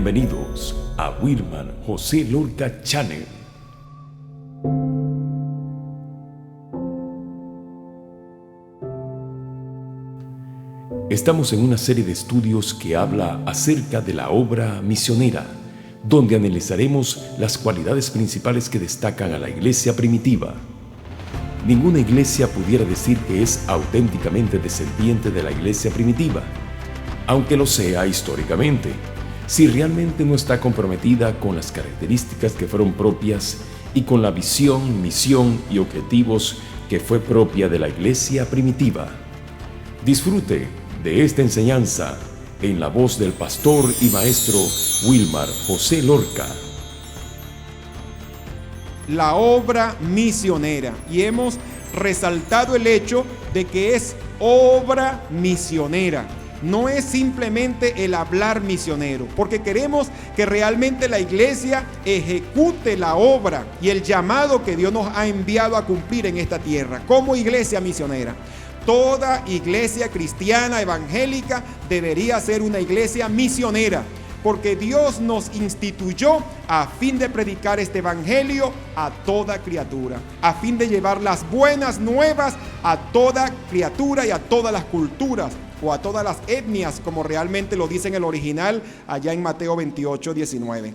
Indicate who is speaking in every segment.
Speaker 1: Bienvenidos a Wilmar José Lorca Channel. Estamos en una serie de estudios que habla acerca de la obra misionera, donde analizaremos las cualidades principales que destacan a la iglesia primitiva. Ninguna iglesia pudiera decir que es auténticamente descendiente de la iglesia primitiva, aunque lo sea históricamente, si realmente no está comprometida con las características que fueron propias y con la visión, misión y objetivos que fue propia de la iglesia primitiva. Disfrute de esta enseñanza en la voz del pastor y maestro Wilmar José Lorca.
Speaker 2: La obra misionera, y hemos resaltado el hecho de que es obra misionera. No es simplemente el hablar misionero, porque queremos que realmente la iglesia ejecute la obra y el llamado que Dios nos ha enviado a cumplir en esta tierra como iglesia misionera. Toda iglesia cristiana evangélica debería ser una iglesia misionera, porque Dios nos instituyó a fin de predicar este evangelio a toda criatura, a fin de llevar las buenas nuevas a toda criatura y a todas las culturas, o a todas las etnias, como realmente lo dice en el original, allá en Mateo 28:19.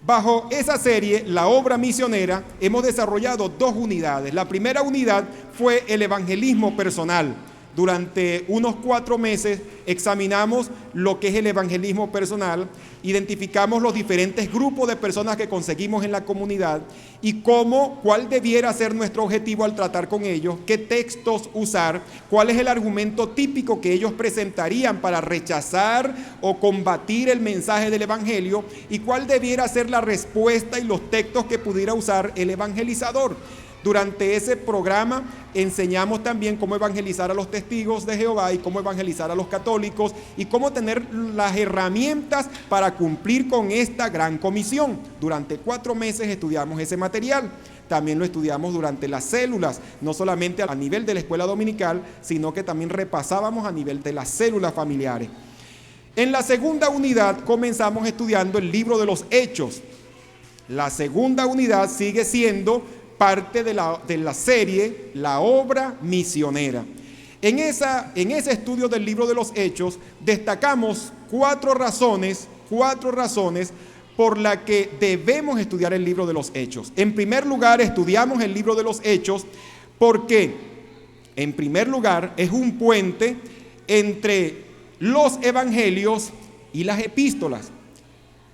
Speaker 2: Bajo esa serie, la obra misionera, hemos desarrollado dos unidades. La primera unidad fue el evangelismo personal. Durante unos 4 meses examinamos lo que es el evangelismo personal, identificamos los diferentes grupos de personas que conseguimos en la comunidad y cuál debiera ser nuestro objetivo al tratar con ellos, qué textos usar, cuál es el argumento típico que ellos presentarían para rechazar o combatir el mensaje del evangelio y cuál debiera ser la respuesta y los textos que pudiera usar el evangelizador. Durante ese programa enseñamos también cómo evangelizar a los testigos de Jehová y cómo evangelizar a los católicos y cómo tener las herramientas para cumplir con esta gran comisión. Durante 4 meses estudiamos ese material. También lo estudiamos durante las células, no solamente a nivel de la escuela dominical, sino que también repasábamos a nivel de las células familiares. En la segunda unidad comenzamos estudiando el libro de los Hechos. La segunda unidad sigue siendo parte de la serie La obra misionera. En ese estudio del libro de los Hechos destacamos 4 razones por las que debemos estudiar el libro de los Hechos. En primer lugar, estudiamos el libro de los Hechos porque, en primer lugar, es un puente entre los evangelios y las epístolas.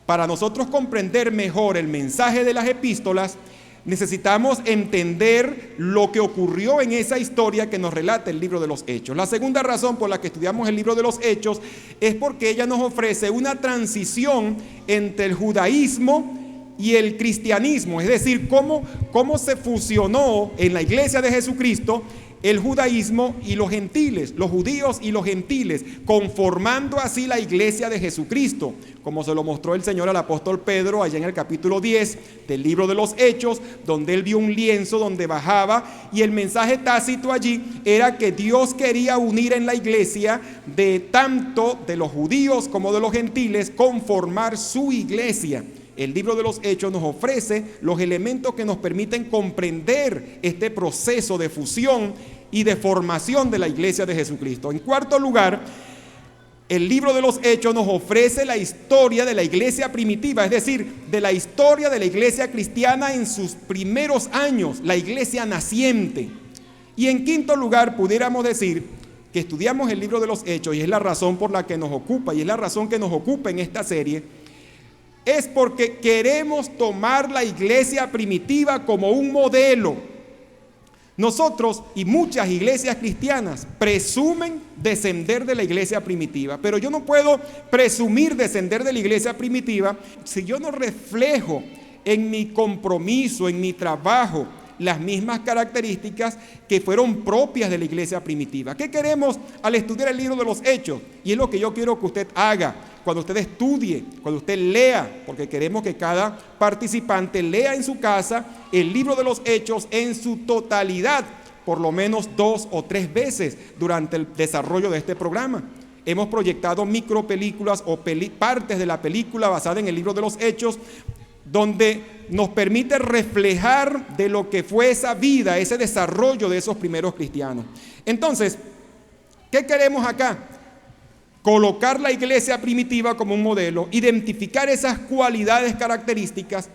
Speaker 2: Para nosotros comprender mejor el mensaje de las epístolas, necesitamos entender lo que ocurrió en esa historia que nos relata el libro de los Hechos. La segunda razón por la que estudiamos el libro de los Hechos es porque ella nos ofrece una transición entre el judaísmo y el cristianismo, es decir, cómo se fusionó en la iglesia de Jesucristo el judaísmo y los gentiles, los judíos y los gentiles, conformando así la iglesia de Jesucristo, como se lo mostró el Señor al apóstol Pedro allá en el capítulo 10 del libro de los Hechos, donde él vio un lienzo donde bajaba y el mensaje tácito allí era que Dios quería unir en la iglesia de tanto de los judíos como de los gentiles, conformar su iglesia. El libro de los Hechos nos ofrece los elementos que nos permiten comprender este proceso de fusión y de formación de la iglesia de Jesucristo. En cuarto lugar, el libro de los Hechos nos ofrece la historia de la iglesia primitiva, es decir, de la historia de la iglesia cristiana en sus primeros años, la iglesia naciente. Y en quinto lugar, pudiéramos decir que estudiamos el libro de los Hechos, y es la razón por la que nos ocupa, y es la razón que nos ocupa en esta serie, es porque queremos tomar la iglesia primitiva como un modelo. Nosotros y muchas iglesias cristianas presumen descender de la iglesia primitiva, pero yo no puedo presumir descender de la iglesia primitiva si yo no reflejo en mi compromiso, en mi trabajo, las mismas características que fueron propias de la iglesia primitiva. ¿Qué queremos al estudiar el libro de los Hechos? Y es lo que yo quiero que usted haga cuando usted estudie, cuando usted lea, porque queremos que cada participante lea en su casa el libro de los Hechos en su totalidad, por lo menos 2 o 3 veces durante el desarrollo de este programa. hemos proyectado micropelículas o partes de la película basada en el libro de los Hechos, donde nos permite reflejar de lo que fue esa vida, ese desarrollo de esos primeros cristianos. Entonces, ¿qué queremos acá? Colocar la iglesia primitiva como un modelo, identificar esas cualidades características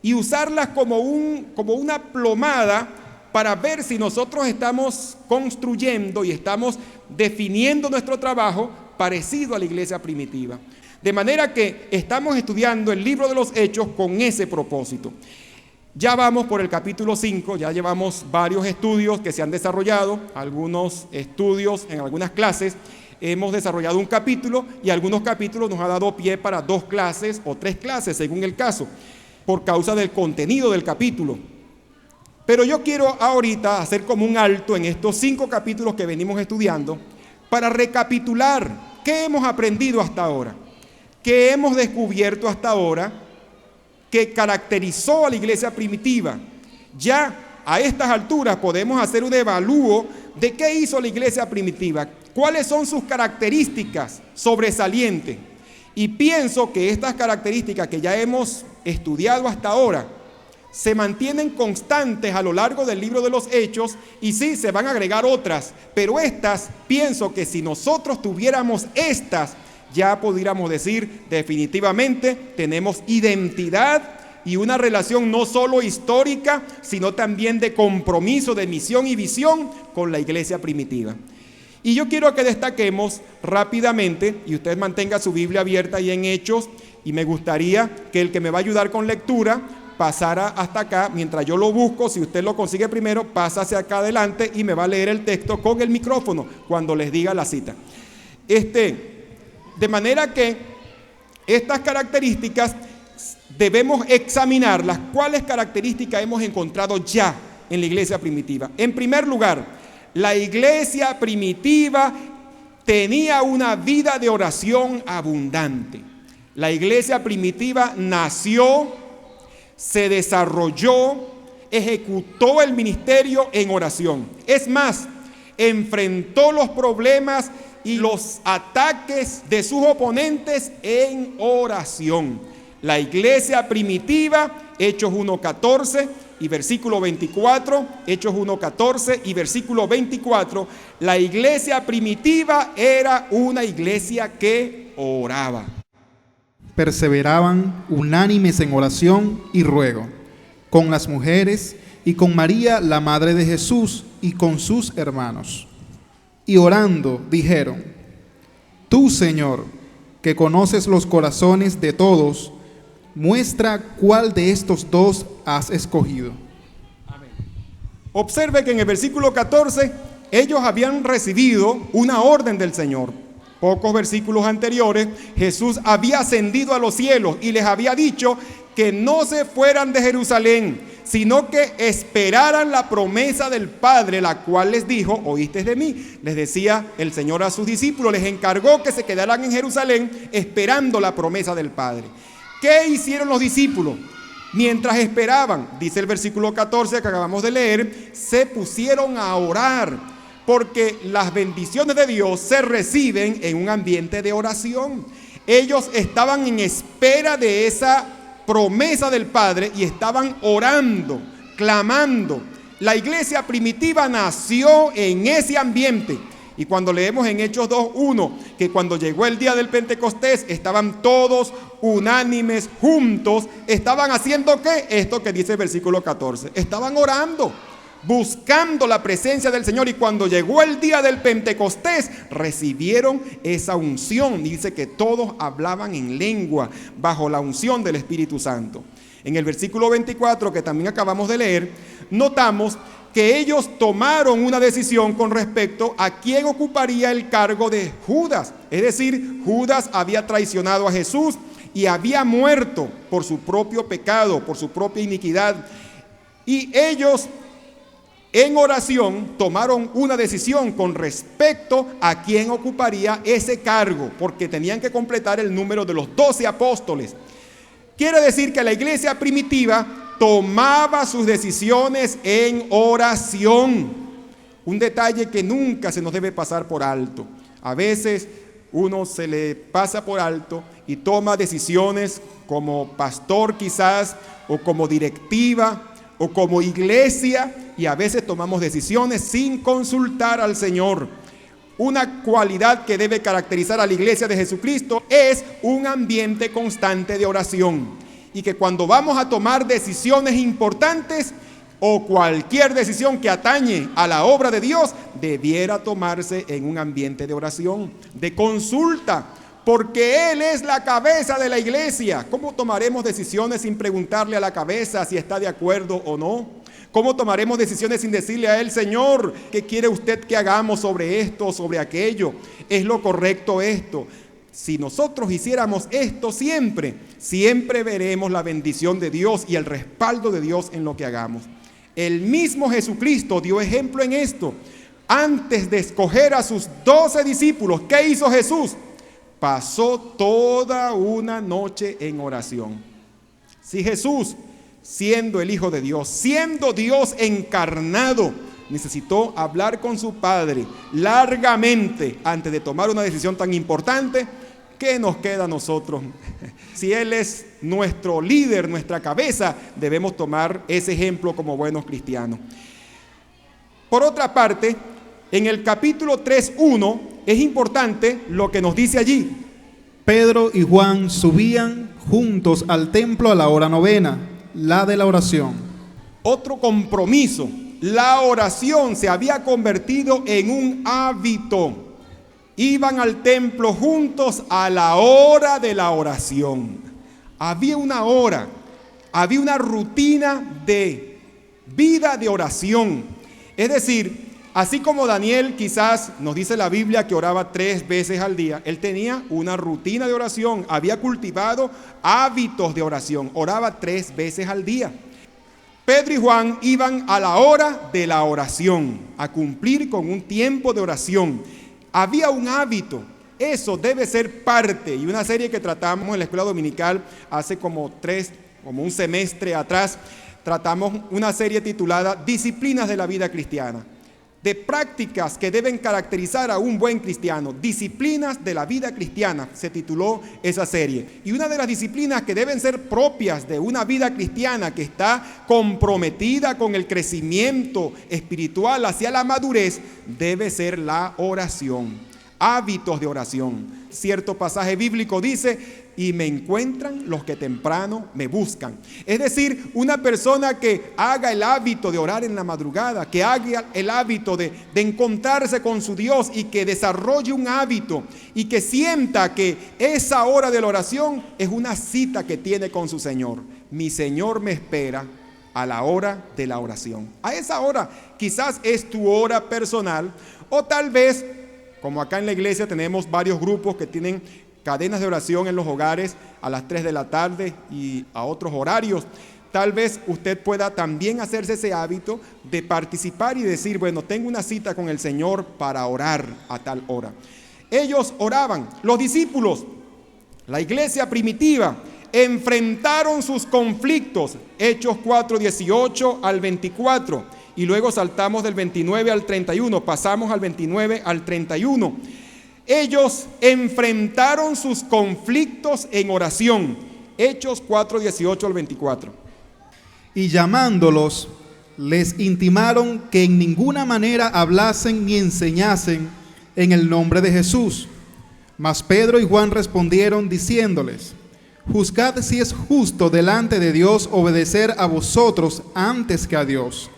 Speaker 2: y usarlas como una plomada para ver si nosotros estamos construyendo y estamos definiendo nuestro trabajo parecido a la iglesia primitiva. De manera que estamos estudiando el libro de los Hechos con ese propósito. Ya vamos por el capítulo 5, ya llevamos varios estudios que se han desarrollado, algunos estudios en algunas clases. Hemos desarrollado un capítulo y algunos capítulos nos ha dado pie para 2 clases o 3 clases, según el caso, por causa del contenido del capítulo. Pero yo quiero ahorita hacer como un alto en estos 5 capítulos que venimos estudiando para recapitular qué hemos aprendido hasta ahora, qué hemos descubierto hasta ahora que caracterizó a la iglesia primitiva. Ya a estas alturas podemos hacer un evalúo de qué hizo la iglesia primitiva, cuáles son sus características sobresalientes. Y pienso que estas características que ya hemos estudiado hasta ahora se mantienen constantes a lo largo del libro de los Hechos, y sí, se van a agregar otras, pero estas, pienso que si nosotros tuviéramos estas, ya pudiéramos decir definitivamente tenemos identidad y una relación no solo histórica, sino también de compromiso, de misión y visión con la iglesia primitiva. Y yo quiero que destaquemos rápidamente, y usted mantenga su Biblia abierta ahí en Hechos, y me gustaría que el que me va a ayudar con lectura pasara hasta acá, mientras yo lo busco. Si usted lo consigue primero, pasa hacia acá adelante y me va a leer el texto con el micrófono cuando les diga la cita. De manera que estas características debemos examinarlas. ¿Cuáles características hemos encontrado ya en la iglesia primitiva? En primer lugar, la iglesia primitiva tenía una vida de oración abundante. La iglesia primitiva nació, se desarrolló, ejecutó el ministerio en oración. Es más, enfrentó los problemas y los ataques de sus oponentes en oración. La iglesia primitiva, Hechos 1:14 y versículo 24, Hechos 1:14 y versículo 24, la iglesia primitiva era una iglesia que oraba.
Speaker 3: Perseveraban unánimes en oración y ruego, con las mujeres y con María, la madre de Jesús, y con sus hermanos. Y orando dijeron: Tú, Señor, que conoces los corazones de todos, muestra cuál de estos 2 has escogido.
Speaker 2: Amén. Observe que en el versículo 14 ellos habían recibido una orden del Señor. Pocos versículos anteriores, Jesús había ascendido a los cielos y les había dicho que no se fueran de Jerusalén, sino que esperaran la promesa del Padre, la cual les dijo: oíste de mí. Les decía el Señor a sus discípulos, les encargó que se quedaran en Jerusalén esperando la promesa del Padre. ¿Qué hicieron los discípulos? Mientras esperaban, dice el versículo 14 que acabamos de leer, se pusieron a orar, porque las bendiciones de Dios se reciben en un ambiente de oración. Ellos estaban en espera de esa promesa del Padre y estaban orando, clamando. La iglesia primitiva nació en ese ambiente. Y cuando leemos en Hechos 2:1 que cuando llegó el día del Pentecostés estaban todos unánimes juntos, estaban haciendo ¿qué? Esto que dice el versículo 14. Estaban orando, buscando la presencia del Señor, y cuando llegó el día del Pentecostés recibieron esa unción. Dice que todos hablaban en lengua bajo la unción del Espíritu Santo. En el versículo 24 que también acabamos de leer, notamos que ellos tomaron una decisión con respecto a quién ocuparía el cargo de Judas. Es decir, Judas había traicionado a Jesús y había muerto por su propio pecado, por su propia iniquidad, y ellos en oración tomaron una decisión con respecto a quién ocuparía ese cargo, porque tenían que completar el número de los 12 apóstoles. Quiere decir que la iglesia primitiva tomaba sus decisiones en oración. Un detalle que nunca se nos debe pasar por alto. A veces uno se le pasa por alto y toma decisiones como pastor quizás, o como directiva, o como iglesia, y a veces tomamos decisiones sin consultar al Señor. Una cualidad que debe caracterizar a la iglesia de Jesucristo es un ambiente constante de oración, y que cuando vamos a tomar decisiones importantes o cualquier decisión que atañe a la obra de Dios, debiera tomarse en un ambiente de oración, de consulta, porque Él es la cabeza de la iglesia. ¿Cómo tomaremos decisiones sin preguntarle a la cabeza si está de acuerdo o no? ¿Cómo tomaremos decisiones sin decirle a Él, Señor, qué quiere usted que hagamos sobre esto o sobre aquello? ¿Es lo correcto esto? Si nosotros hiciéramos esto siempre, siempre veremos la bendición de Dios y el respaldo de Dios en lo que hagamos. El mismo Jesucristo dio ejemplo en esto. Antes de escoger a sus 12 discípulos, ¿qué hizo Jesús? Pasó toda una noche en oración. Si Jesús, siendo el Hijo de Dios, siendo Dios encarnado, necesitó hablar con su Padre largamente antes de tomar una decisión tan importante, ¿qué nos queda a nosotros? Si Él es nuestro líder, nuestra cabeza, debemos tomar ese ejemplo como buenos cristianos. Por otra parte, en el capítulo 3:1 es importante lo que nos dice allí.
Speaker 3: Pedro y Juan subían juntos al templo a la hora novena, la de la oración.
Speaker 2: Otro compromiso. La oración se había convertido en un hábito. Iban al templo juntos a la hora de la oración. Había una hora, había una rutina de vida de oración. Es decir, así como Daniel quizás nos dice la Biblia que oraba 3 veces al día, él tenía una rutina de oración, había cultivado hábitos de oración, oraba 3 veces al día. Pedro y Juan iban a la hora de la oración, a cumplir con un tiempo de oración. Había un hábito, eso debe ser parte, y una serie que tratamos en la escuela dominical hace como un semestre atrás, tratamos una serie titulada Disciplinas de la vida cristiana, de prácticas que deben caracterizar a un buen cristiano. Disciplinas de la vida cristiana se tituló esa serie. Y una de las disciplinas que deben ser propias de una vida cristiana que está comprometida con el crecimiento espiritual hacia la madurez debe ser la oración. Hábitos de oración. Cierto pasaje bíblico dice: y me encuentran los que temprano me buscan. Es decir, una persona que haga el hábito de orar en la madrugada, que haga el hábito de encontrarse con su Dios y que desarrolle un hábito y que sienta que esa hora de la oración es una cita que tiene con su Señor. Mi Señor me espera a la hora de la oración. A esa hora quizás es tu hora personal, o tal vez, como acá en la iglesia tenemos varios grupos que tienen cadenas de oración en los hogares a las 3 de la tarde y a otros horarios. Tal vez usted pueda también hacerse ese hábito de participar y decir, bueno, tengo una cita con el Señor para orar a tal hora. Ellos oraban, los discípulos, la iglesia primitiva, enfrentaron sus conflictos, Hechos 4:18 al 24, y luego saltamos del 29 al 31, pasamos al 29 al 31. Ellos enfrentaron sus conflictos en oración. Hechos 4:18 al 24.
Speaker 3: Y llamándolos, les intimaron que en ninguna manera hablasen ni enseñasen en el nombre de Jesús. Mas Pedro y Juan respondieron diciéndoles: juzgad si es justo delante de Dios obedecer a vosotros antes que a Dios.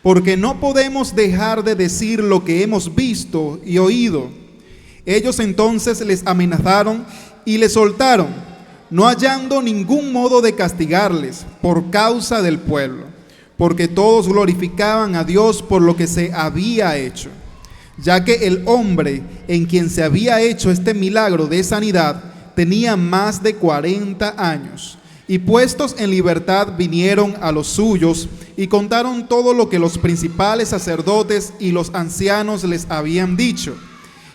Speaker 3: Porque no podemos dejar de decir lo que hemos visto y oído. Ellos entonces les amenazaron y les soltaron, no hallando ningún modo de castigarles por causa del pueblo, porque todos glorificaban a Dios por lo que se había hecho, ya que el hombre en quien se había hecho este milagro de sanidad tenía más de 40 años. Y puestos en libertad vinieron a los suyos y contaron todo lo que los principales sacerdotes y los ancianos les habían dicho.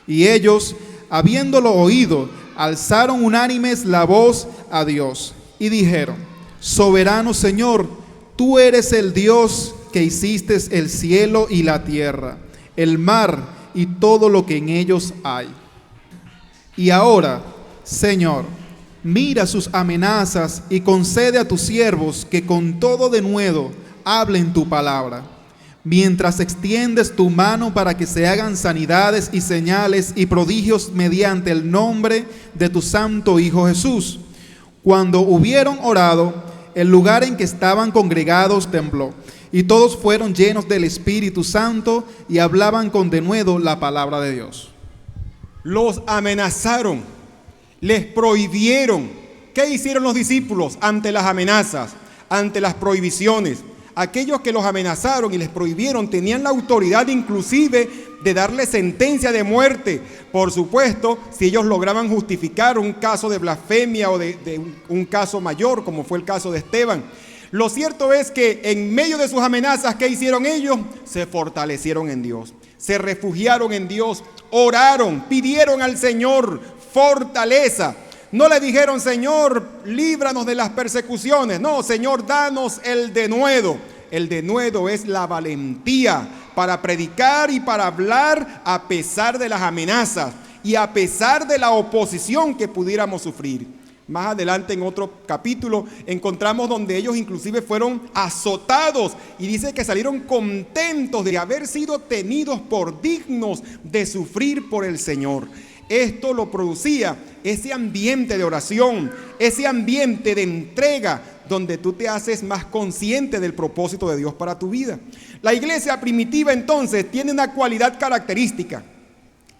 Speaker 3: Y ellos, habiéndolo oído, alzaron unánimes la voz a Dios y dijeron: soberano Señor, tú eres el Dios que hiciste el cielo y la tierra, el mar y todo lo que en ellos hay. Y ahora, Señor, mira sus amenazas y concede a tus siervos que con todo denuedo hablen tu palabra, mientras extiendes tu mano para que se hagan sanidades y señales y prodigios mediante el nombre de tu santo Hijo Jesús. Cuando hubieron orado, el lugar en que estaban congregados tembló, y todos fueron llenos del Espíritu Santo y hablaban con denuedo la palabra de Dios.
Speaker 2: Los amenazaron, les prohibieron. ¿Qué hicieron los discípulos ante las amenazas, ante las prohibiciones? Aquellos que los amenazaron y les prohibieron tenían la autoridad inclusive de darle sentencia de muerte. Por supuesto, si ellos lograban justificar un caso de blasfemia o de un caso mayor, como fue el caso de Esteban. Lo cierto es que en medio de sus amenazas, ¿qué hicieron ellos? Se fortalecieron en Dios, se refugiaron en Dios, oraron, pidieron al Señor fortaleza. No le dijeron, Señor, líbranos de las persecuciones. No, Señor, danos el denuedo. El denuedo es la valentía para predicar y para hablar a pesar de las amenazas y a pesar de la oposición que pudiéramos sufrir. Más adelante en otro capítulo encontramos donde ellos inclusive fueron azotados y dice que salieron contentos de haber sido tenidos por dignos de sufrir por el Señor. Esto lo producía ese ambiente de oración, ese ambiente de entrega, donde tú te haces más consciente del propósito de Dios para tu vida. La iglesia primitiva entonces tiene una cualidad característica.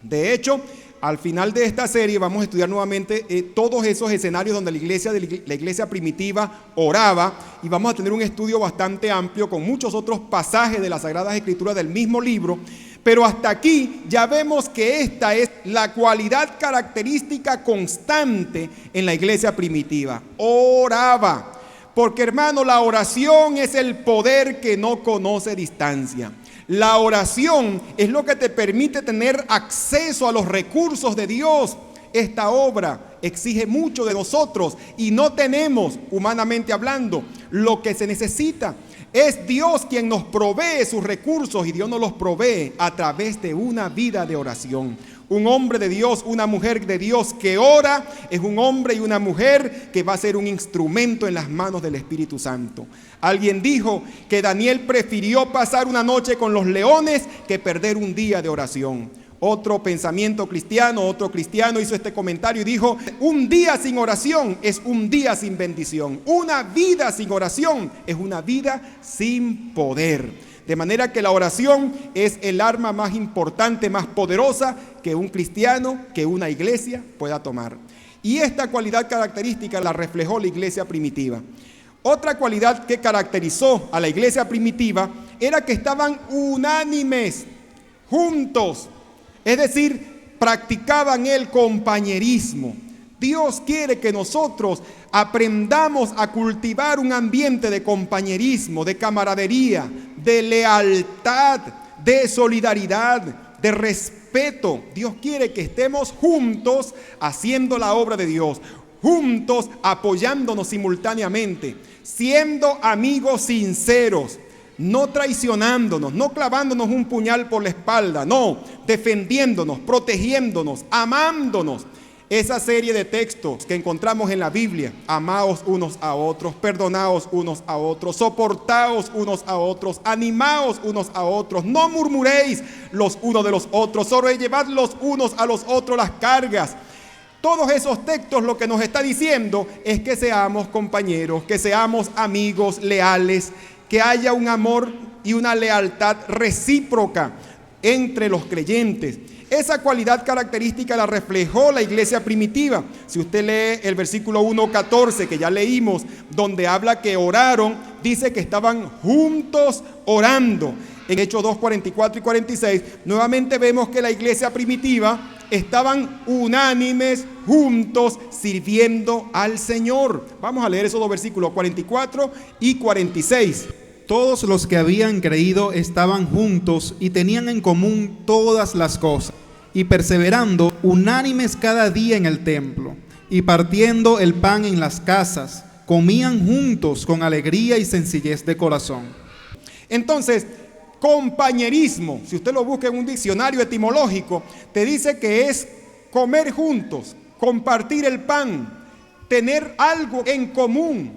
Speaker 2: De hecho, al final de esta serie vamos a estudiar nuevamente todos esos escenarios donde la iglesia primitiva oraba, y vamos a tener un estudio bastante amplio con muchos otros pasajes de las Sagradas Escrituras del mismo libro. Pero hasta aquí ya vemos que esta es la cualidad característica constante en la iglesia primitiva. Oraba. Porque, hermano, la oración es el poder que no conoce distancia. La oración es lo que te permite tener acceso a los recursos de Dios. Esta obra exige mucho de nosotros y no tenemos, humanamente hablando, lo que se necesita. Es Dios quien nos provee sus recursos, y Dios nos los provee a través de una vida de oración. Un hombre de Dios, una mujer de Dios que ora, es un hombre y una mujer que va a ser un instrumento en las manos del Espíritu Santo. Alguien dijo que Daniel prefirió pasar una noche con los leones que perder un día de oración. Otro pensamiento cristiano, otro cristiano hizo este comentario y dijo: un día sin oración es un día sin bendición. Una vida sin oración es una vida sin poder. De manera que la oración es el arma más importante, más poderosa que un cristiano, que una iglesia pueda tomar. Y esta cualidad característica la reflejó la iglesia primitiva. Otra cualidad que caracterizó a la iglesia primitiva era que estaban unánimes, juntos. Es decir, practicaban el compañerismo. Dios quiere que nosotros aprendamos a cultivar un ambiente de compañerismo, de camaradería, de lealtad, de solidaridad, de respeto. Dios quiere que estemos juntos haciendo la obra de Dios, juntos apoyándonos simultáneamente, siendo amigos sinceros, no traicionándonos, no clavándonos un puñal por la espalda, no, defendiéndonos, protegiéndonos, amándonos. Esa serie de textos que encontramos en la Biblia: amaos unos a otros, perdonaos unos a otros, soportaos unos a otros, animaos unos a otros, no murmuréis los unos de los otros, sobrellevad los unos a los otros las cargas. Todos esos textos lo que nos está diciendo es que seamos compañeros, que seamos amigos leales, que haya un amor y una lealtad recíproca entre los creyentes. Esa cualidad característica la reflejó la iglesia primitiva. Si usted lee el versículo 1:14 que ya leímos, donde habla que oraron, dice que estaban juntos orando. En Hechos 2:44 y 46, nuevamente vemos que la iglesia primitiva estaban unánimes, juntos, sirviendo al Señor. Vamos a leer esos dos versículos, 44 y 46.
Speaker 3: Todos los que habían creído estaban juntos y tenían en común todas las cosas, y perseverando unánimes cada día en el templo, y partiendo el pan en las casas, comían juntos con alegría y sencillez de corazón.
Speaker 2: Entonces, compañerismo, si usted lo busca en un diccionario etimológico, te dice que es comer juntos, compartir el pan, tener algo en común.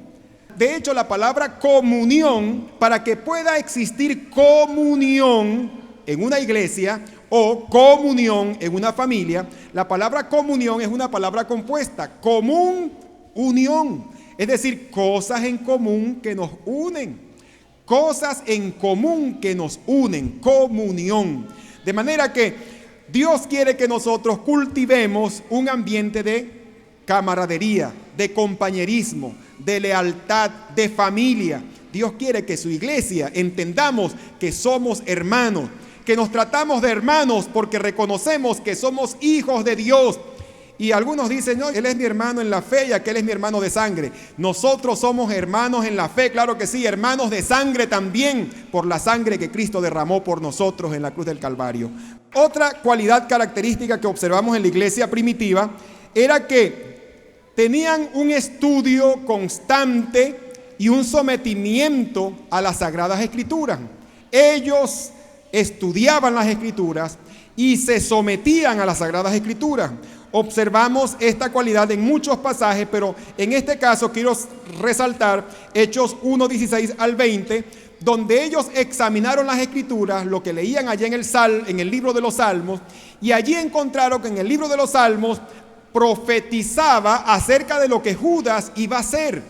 Speaker 2: De hecho, la palabra comunión, para que pueda existir comunión en una iglesia o comunión en una familia, la palabra comunión es una palabra compuesta, común, unión, es decir, cosas en común que nos unen, cosas en común que nos unen, comunión. De manera que Dios quiere que nosotros cultivemos un ambiente de camaradería, de compañerismo, de lealtad, de familia. Dios quiere que su iglesia entendamos que somos hermanos, que nos tratamos de hermanos porque reconocemos que somos hijos de Dios. Y algunos dicen, no, él es mi hermano en la fe y aquel es mi hermano de sangre. Nosotros somos hermanos en la fe, claro que sí, hermanos de sangre también, por la sangre que Cristo derramó por nosotros en la cruz del Calvario. Otra cualidad característica que observamos en la iglesia primitiva era que tenían un estudio constante y un sometimiento a las Sagradas Escrituras. Ellos estudiaban las Escrituras y se sometían a las Sagradas Escrituras. Observamos esta cualidad en muchos pasajes, pero en este caso quiero resaltar Hechos 1:16 al 20, donde ellos examinaron las Escrituras, lo que leían allá en el libro de los Salmos, y allí encontraron que en el libro de los Salmos profetizaba acerca de lo que Judas iba a hacer.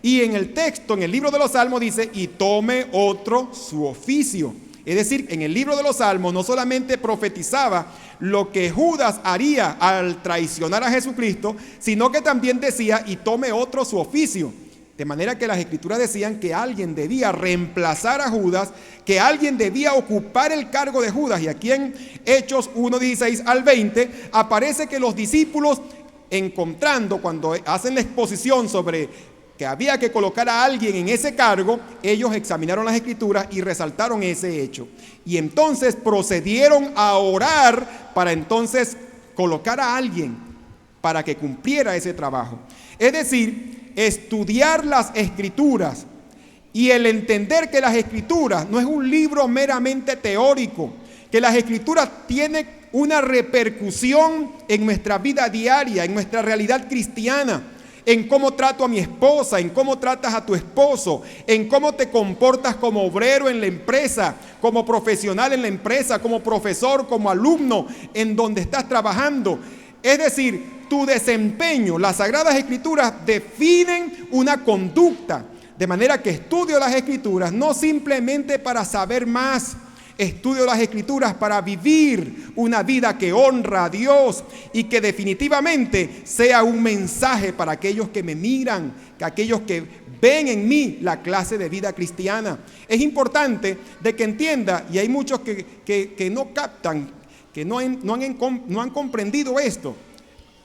Speaker 2: Y en el texto, en el libro de los Salmos dice, y tome otro su oficio. Es decir, en el libro de los Salmos no solamente profetizaba lo que Judas haría al traicionar a Jesucristo, sino que también decía, y tome otro su oficio. De manera que las Escrituras decían que alguien debía reemplazar a Judas, que alguien debía ocupar el cargo de Judas. Y aquí en Hechos 1:16 al 20 aparece que los discípulos, encontrando, cuando hacen la exposición sobre que había que colocar a alguien en ese cargo, ellos examinaron las Escrituras y resaltaron ese hecho. Y entonces procedieron a orar para entonces colocar a alguien para que cumpliera ese trabajo. Es decir, estudiar las Escrituras y el entender que las Escrituras no es un libro meramente teórico, que las Escrituras tienen una repercusión en nuestra vida diaria, en nuestra realidad cristiana, en cómo trato a mi esposa, en cómo tratas a tu esposo, en cómo te comportas como obrero en la empresa, como profesional en la empresa, como profesor, como alumno, en donde estás trabajando. Es decir, tu desempeño, las Sagradas Escrituras definen una conducta, de manera que estudio las Escrituras no simplemente para saber más, estudio las Escrituras para vivir una vida que honra a Dios y que definitivamente sea un mensaje para aquellos que me miran, que aquellos que ven en mí la clase de vida cristiana. Es importante de que entienda, y hay muchos que no captan, que no han comprendido esto.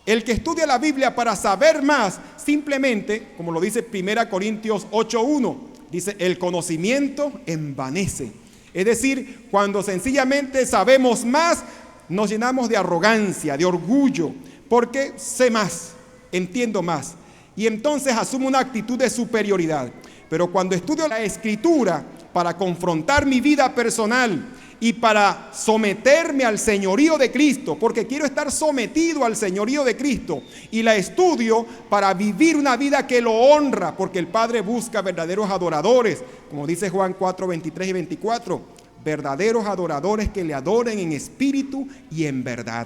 Speaker 2: El que estudia la Biblia para saber más, simplemente, como lo dice 1 Corintios 8:1, dice, el conocimiento envanece. Es decir, cuando sencillamente sabemos más, nos llenamos de arrogancia, de orgullo, porque sé más, entiendo más. Y entonces asumo una actitud de superioridad. Pero cuando estudio la Escritura para confrontar mi vida personal y para someterme al señorío de Cristo, porque quiero estar sometido al señorío de Cristo, y la estudio para vivir una vida que lo honra, porque el Padre busca verdaderos adoradores, como dice Juan 4:23 y 24, verdaderos adoradores que le adoren en espíritu y en verdad.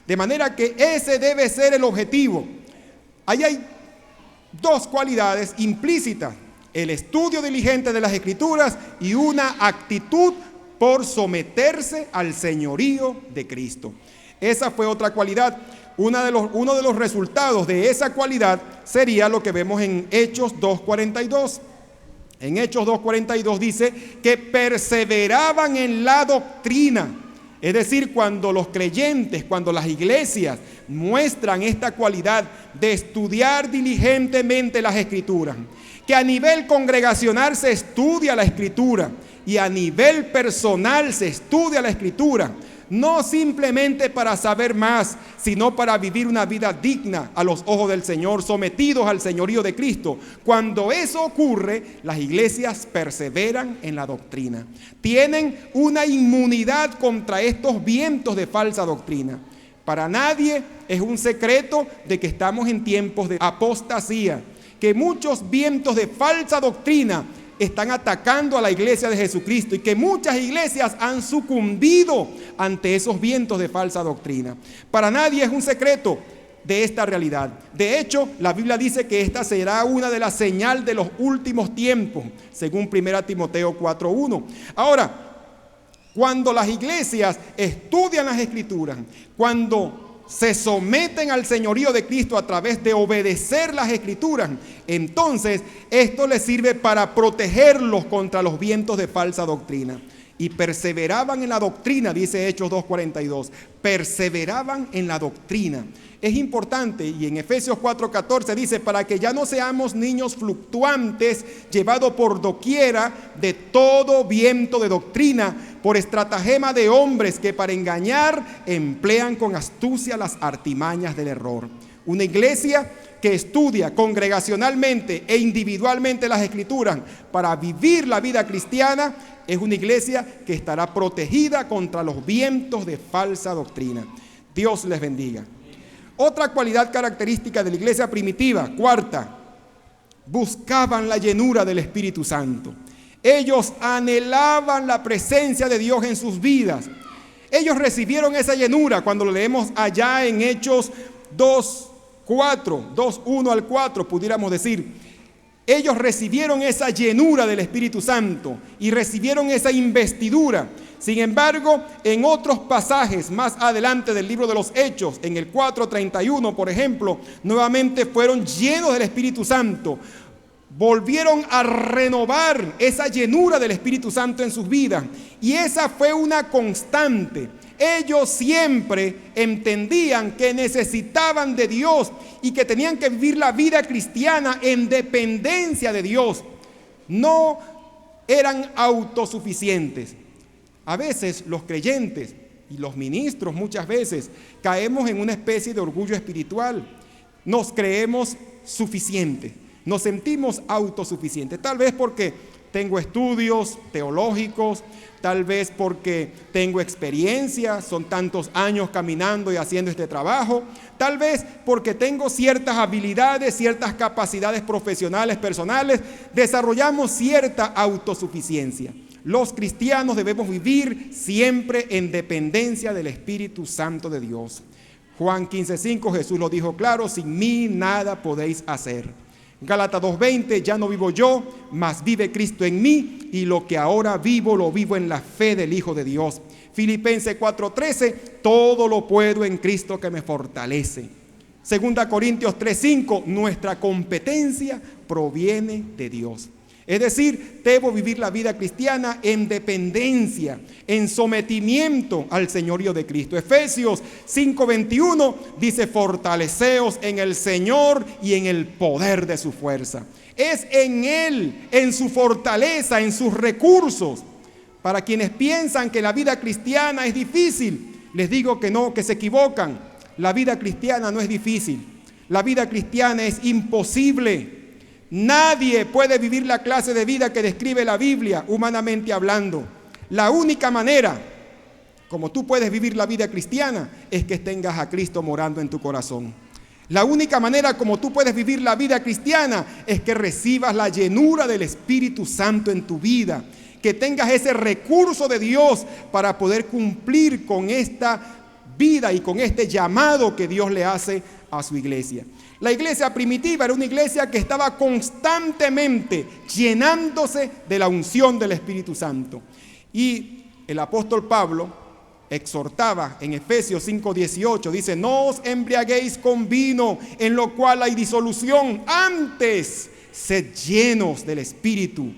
Speaker 2: De manera que ese debe ser el objetivo. Ahí hay dos cualidades implícitas: el estudio diligente de las Escrituras y una actitud por someterse al señorío de Cristo. Esa fue otra cualidad. Uno de los resultados de esa cualidad sería lo que vemos en Hechos 2:42. En Hechos 2:42 dice que perseveraban en la doctrina. Es decir, cuando los creyentes, cuando las iglesias muestran esta cualidad de estudiar diligentemente las Escrituras, que a nivel congregacional se estudia la Escritura y a nivel personal se estudia la Escritura, no simplemente para saber más, sino para vivir una vida digna a los ojos del Señor, sometidos al señorío de Cristo. Cuando eso ocurre, las iglesias perseveran en la doctrina. Tienen una inmunidad contra estos vientos de falsa doctrina. Para nadie es un secreto de que estamos en tiempos de apostasía, que muchos vientos de falsa doctrina están atacando a la iglesia de Jesucristo y que muchas iglesias han sucumbido ante esos vientos de falsa doctrina. Para nadie es un secreto de esta realidad. De hecho, la Biblia dice que esta será una de las señales de los últimos tiempos, según 1 Timoteo 4:1. Ahora, cuando las iglesias estudian las Escrituras, cuando se someten al señorío de Cristo a través de obedecer las Escrituras, entonces esto les sirve para protegerlos contra los vientos de falsa doctrina. Y perseveraban en la doctrina, dice Hechos 2:42, perseveraban en la doctrina. Es importante, y en Efesios 4:14 dice, para que ya no seamos niños fluctuantes, llevados por doquiera de todo viento de doctrina, por estratagema de hombres que para engañar emplean con astucia las artimañas del error. Una iglesia que estudia congregacionalmente e individualmente las Escrituras para vivir la vida cristiana es una iglesia que estará protegida contra los vientos de falsa doctrina. Dios les bendiga. Otra cualidad característica de la iglesia primitiva, cuarta, buscaban la llenura del Espíritu Santo. Ellos anhelaban la presencia de Dios en sus vidas. Ellos recibieron esa llenura cuando lo leemos allá en Hechos 2:1 al 4, pudiéramos decir. Ellos recibieron esa llenura del Espíritu Santo y recibieron esa investidura. Sin embargo, en otros pasajes más adelante del libro de los Hechos, en el 4:31, por ejemplo, nuevamente fueron llenos del Espíritu Santo. Volvieron a renovar esa llenura del Espíritu Santo en sus vidas. Y esa fue una constante. Ellos siempre entendían que necesitaban de Dios y que tenían que vivir la vida cristiana en dependencia de Dios. No eran autosuficientes. A veces los creyentes y los ministros muchas veces caemos en una especie de orgullo espiritual. Nos creemos suficientes, nos sentimos autosuficientes, tal vez porque tengo estudios teológicos, tal vez porque tengo experiencia, son tantos años caminando y haciendo este trabajo, tal vez porque tengo ciertas habilidades, ciertas capacidades profesionales, personales, desarrollamos cierta autosuficiencia. Los cristianos debemos vivir siempre en dependencia del Espíritu Santo de Dios. Juan 15:5, Jesús lo dijo claro, sin mí nada podéis hacer. Gálatas 2:20, ya no vivo yo, mas vive Cristo en mí, y lo que ahora vivo, lo vivo en la fe del Hijo de Dios. Filipenses 4:13, todo lo puedo en Cristo que me fortalece. 2 Corintios 3:5, nuestra competencia proviene de Dios. Es decir, debo vivir la vida cristiana en dependencia, en sometimiento al señorío de Cristo. Efesios 5:21 dice, fortaleceos en el Señor y en el poder de su fuerza. Es en Él, en su fortaleza, en sus recursos. Para quienes piensan que la vida cristiana es difícil, les digo que no, que se equivocan. La vida cristiana no es difícil. La vida cristiana es imposible. Nadie puede vivir la clase de vida que describe la Biblia, humanamente hablando. La única manera como tú puedes vivir la vida cristiana es que tengas a Cristo morando en tu corazón. La única manera como tú puedes vivir la vida cristiana es que recibas la llenura del Espíritu Santo en tu vida, que tengas ese recurso de Dios para poder cumplir con esta vida y con este llamado que Dios le hace a su iglesia. La iglesia primitiva era una iglesia que estaba constantemente llenándose de la unción del Espíritu Santo. Y el apóstol Pablo exhortaba en Efesios 5:18, dice, no os embriaguéis con vino, en lo cual hay disolución, antes sed llenos del Espíritu.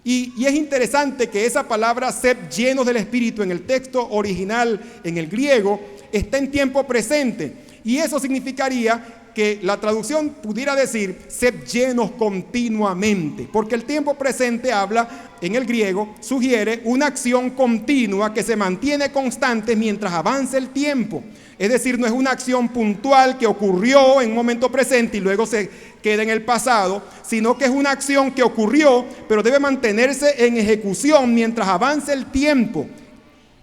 Speaker 2: Y es interesante que esa palabra sed llenos del Espíritu en el texto original, en el griego, está en tiempo presente. Y eso significaría que la traducción pudiera decir sed llenos continuamente, porque el tiempo presente habla, en el griego, sugiere una acción continua que se mantiene constante mientras avanza el tiempo. Es decir, no es una acción puntual que ocurrió en un momento presente y luego se queda en el pasado, sino que es una acción que ocurrió, pero debe mantenerse en ejecución mientras avanza el tiempo.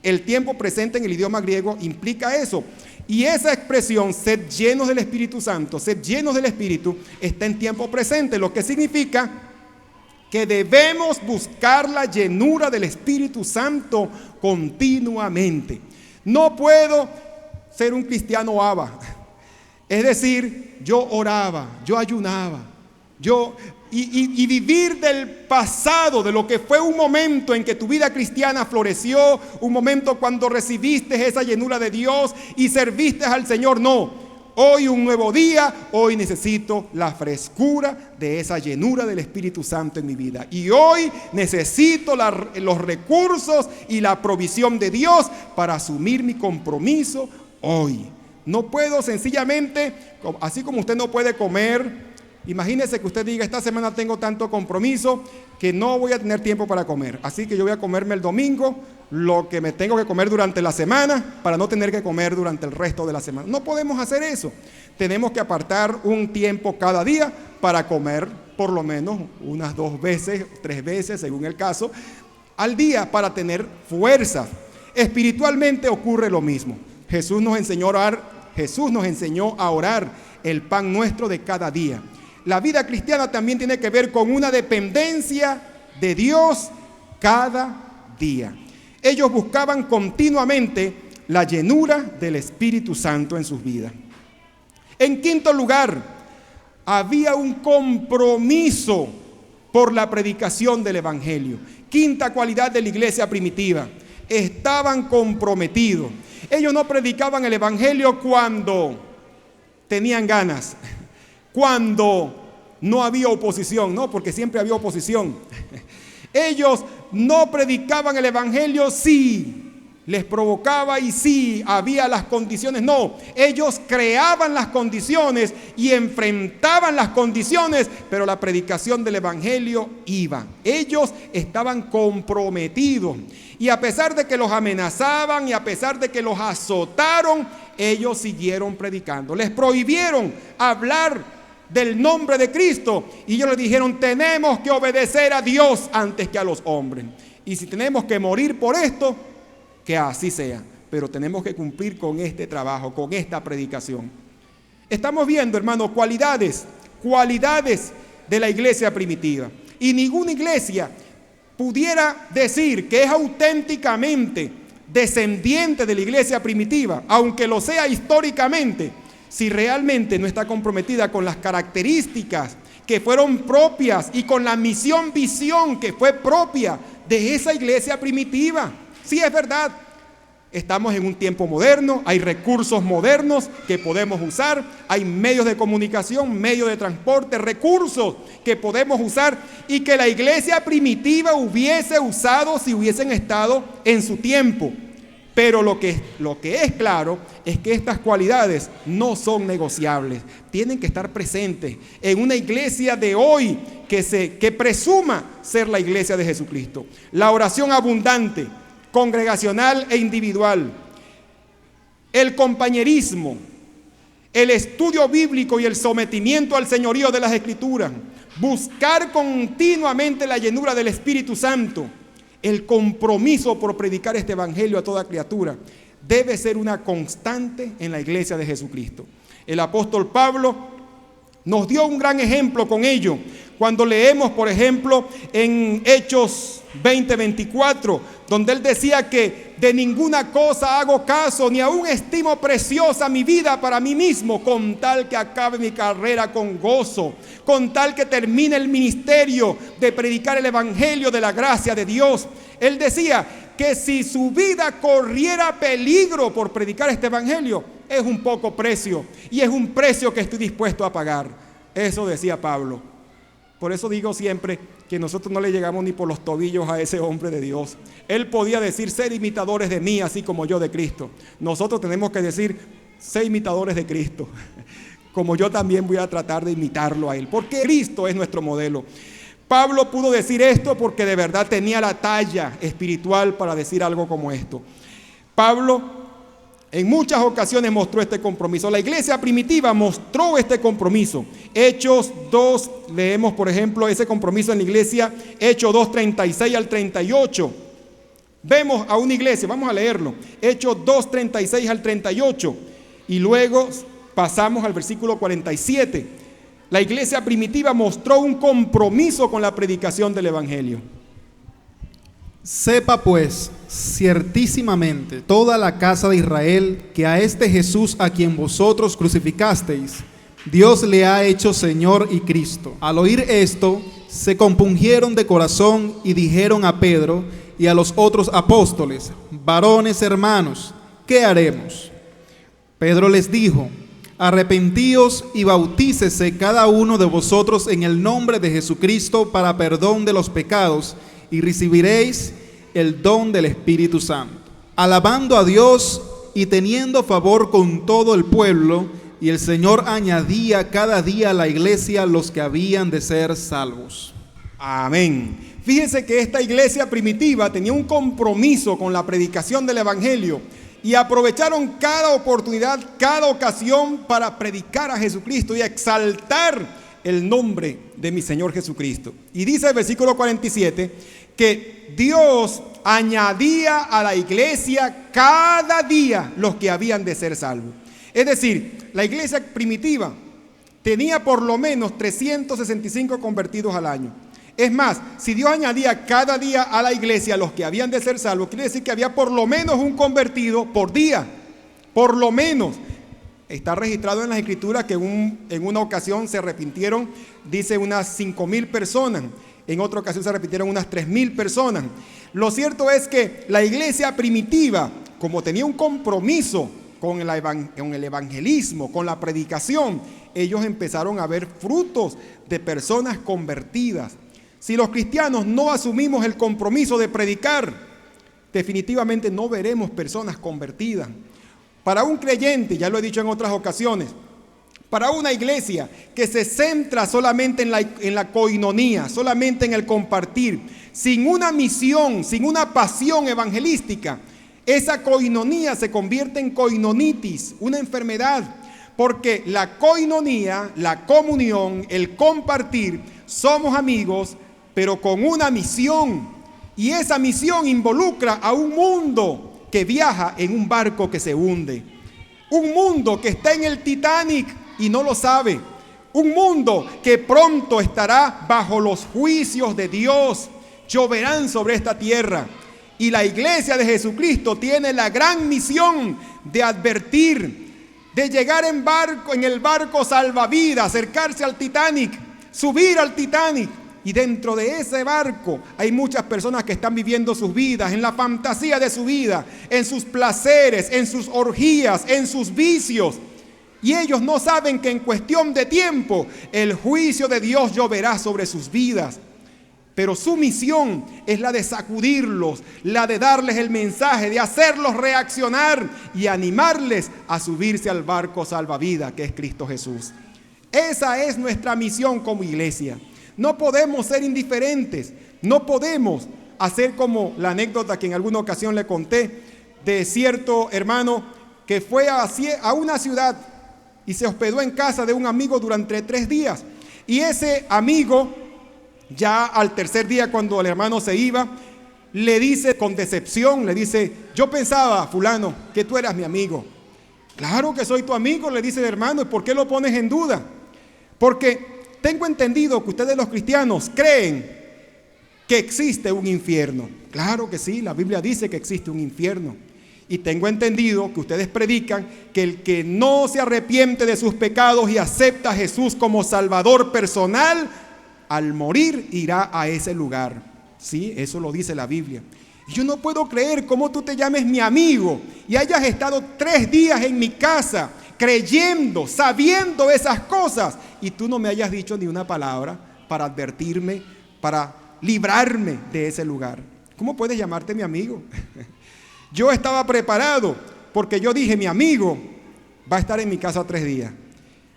Speaker 2: El tiempo presente en el idioma griego implica eso. Y esa expresión, sed llenos del Espíritu Santo, sed llenos del Espíritu, está en tiempo presente, lo que significa que debemos buscar la llenura del Espíritu Santo continuamente. No puedo ser un cristiano aba, es decir, yo oraba, yo ayunaba, y vivir del pasado, de lo que fue un momento en que tu vida cristiana floreció, un momento cuando recibiste esa llenura de Dios y serviste al Señor. No, hoy un nuevo día, hoy necesito la frescura de esa llenura del Espíritu Santo en mi vida. Y hoy necesito los recursos y la provisión de Dios para asumir mi compromiso hoy. No puedo sencillamente, así como usted no puede comer. Imagínese que usted diga, esta semana tengo tanto compromiso que no voy a tener tiempo para comer. Así que yo voy a comerme el domingo lo que me tengo que comer durante la semana para no tener que comer durante el resto de la semana. No podemos hacer eso. Tenemos que apartar un tiempo cada día para comer por lo menos unas 2 veces, 3 veces, según el caso, al día para tener fuerza. Espiritualmente ocurre lo mismo. Jesús nos enseñó a orar el pan nuestro de cada día. La vida cristiana también tiene que ver con una dependencia de Dios cada día. Ellos buscaban continuamente la llenura del Espíritu Santo en sus vidas. En quinto lugar, había un compromiso por la predicación del Evangelio. Quinta cualidad de la iglesia primitiva: estaban comprometidos. Ellos no predicaban el Evangelio cuando tenían ganas, cuando no había oposición, no, porque siempre había oposición. Ellos no predicaban el Evangelio si les provocaba y si había las condiciones. No, ellos creaban las condiciones y enfrentaban las condiciones, pero la predicación del Evangelio iba. Ellos estaban comprometidos. Y a pesar de que los amenazaban y a pesar de que los azotaron, ellos siguieron predicando. Les prohibieron hablar del nombre de Cristo y ellos les dijeron: tenemos que obedecer a Dios antes que a los hombres. Y si tenemos que morir por esto, que así sea, pero tenemos que cumplir con este trabajo, con esta predicación. Estamos viendo, hermanos, cualidades de la iglesia primitiva. Y ninguna iglesia pudiera decir que es auténticamente descendiente de la iglesia primitiva, aunque lo sea históricamente, si realmente no está comprometida con las características que fueron propias y con la visión que fue propia de esa iglesia primitiva. Sí, es verdad, estamos en un tiempo moderno, hay recursos modernos que podemos usar, hay medios de comunicación, medios de transporte, recursos que podemos usar y que la iglesia primitiva hubiese usado si hubiesen estado en su tiempo. Pero lo que es claro es que estas cualidades no son negociables, tienen que estar presentes en una iglesia de hoy que presuma ser la iglesia de Jesucristo. La oración abundante, congregacional e individual, el compañerismo, el estudio bíblico y el sometimiento al señorío de las Escrituras, buscar continuamente la llenura del Espíritu Santo, el compromiso por predicar este evangelio a toda criatura, debe ser una constante en la iglesia de Jesucristo. El apóstol Pablo nos dio un gran ejemplo con ello. Cuando leemos, por ejemplo, en Hechos 20:24, donde él decía que de ninguna cosa hago caso, ni aún estimo preciosa mi vida para mí mismo, con tal que acabe mi carrera con gozo, con tal que termine el ministerio de predicar el evangelio de la gracia de Dios. Él decía que si su vida corriera peligro por predicar este evangelio, es un poco precio, y es un precio que estoy dispuesto a pagar. Eso decía Pablo. Por eso digo siempre que nosotros no le llegamos ni por los tobillos a ese hombre de Dios. Él podía decir: ser imitadores de mí, así como yo de Cristo. Nosotros tenemos que decir: ser imitadores de Cristo, como yo también voy a tratar de imitarlo a él, porque Cristo es nuestro modelo. Pablo pudo decir esto porque de verdad tenía la talla espiritual para decir algo como esto. Pablo en muchas ocasiones mostró este compromiso. La iglesia primitiva mostró este compromiso. Hechos 2, leemos por ejemplo ese compromiso en la iglesia, Hechos 2, 36 al 38. Vemos a una iglesia, vamos a leerlo, Hechos 2, 36 al 38. Y luego pasamos al versículo 47. La iglesia primitiva mostró un compromiso con la predicación del evangelio.
Speaker 3: Sepa pues ciertísimamente toda la casa de Israel que a este Jesús a quien vosotros crucificasteis, Dios le ha hecho Señor y Cristo. Al oír esto, se compungieron de corazón y dijeron a Pedro y a los otros apóstoles: varones hermanos, ¿qué haremos? Pedro les dijo: arrepentíos y bautícese cada uno de vosotros en el nombre de Jesucristo para perdón de los pecados, y recibiréis el don del Espíritu Santo. Alabando a Dios y teniendo favor con todo el pueblo, y el Señor añadía cada día a la iglesia los que habían de ser salvos.
Speaker 2: Amén. Fíjense que esta iglesia primitiva tenía un compromiso con la predicación del evangelio y aprovecharon cada oportunidad, cada ocasión para predicar a Jesucristo y exaltar el nombre de mi Señor Jesucristo. Y dice el versículo 47 que Dios añadía a la iglesia cada día los que habían de ser salvos. Es decir, la iglesia primitiva tenía por lo menos 365 convertidos al año. Es más, si Dios añadía cada día a la iglesia los que habían de ser salvos, quiere decir que había por lo menos un convertido por día. Por lo menos. Está registrado en las escrituras que en una ocasión se arrepintieron, dice, unas 5,000 personas. En otra ocasión se arrepintieron unas 3,000 personas. Lo cierto es que la iglesia primitiva, como tenía un compromiso con el evangelismo, con la predicación, ellos empezaron a ver frutos de personas convertidas. Si los cristianos no asumimos el compromiso de predicar, definitivamente no veremos personas convertidas. Para un creyente, ya lo he dicho en otras ocasiones, para una iglesia que se centra solamente en la koinonía, solamente en el compartir, sin una misión, sin una pasión evangelística, esa koinonía se convierte en koinonitis, una enfermedad, porque la koinonía, la comunión, el compartir, somos amigos, pero con una misión, y esa misión involucra a un mundo que viaja en un barco que se hunde, un mundo que está en el Titanic y no lo sabe, un mundo que pronto estará bajo los juicios de Dios, lloverán sobre esta tierra. Y la iglesia de Jesucristo tiene la gran misión de advertir, de llegar en el barco salvavidas, acercarse al Titanic, subir al Titanic. Y dentro de ese barco hay muchas personas que están viviendo sus vidas, en la fantasía de su vida, en sus placeres, en sus orgías, en sus vicios. Y ellos no saben que en cuestión de tiempo el juicio de Dios lloverá sobre sus vidas. Pero su misión es la de sacudirlos, la de darles el mensaje, de hacerlos reaccionar y animarles a subirse al barco salvavidas que es Cristo Jesús. Esa es nuestra misión como iglesia. No podemos ser indiferentes, no podemos hacer como la anécdota que en alguna ocasión le conté de cierto hermano que fue a una ciudad y se hospedó en casa de un amigo durante 3 días. Y ese amigo, ya al tercer día, cuando el hermano se iba, le dice con decepción, le dice: yo pensaba, fulano, que tú eras mi amigo. Claro que soy tu amigo, le dice el hermano. ¿Y por qué lo pones en duda? Porque tengo entendido que ustedes los cristianos creen que existe un infierno. Claro que sí, la Biblia dice que existe un infierno. Y tengo entendido que ustedes predican que el que no se arrepiente de sus pecados y acepta a Jesús como Salvador personal, al morir irá a ese lugar. Sí, eso lo dice la Biblia. Y yo no puedo creer cómo tú te llames mi amigo y hayas estado 3 días en mi casa creyendo, sabiendo esas cosas, y tú no me hayas dicho ni una palabra para advertirme, para librarme de ese lugar. ¿Cómo puedes llamarte mi amigo? Yo estaba preparado porque yo dije: mi amigo va a estar en mi casa 3 días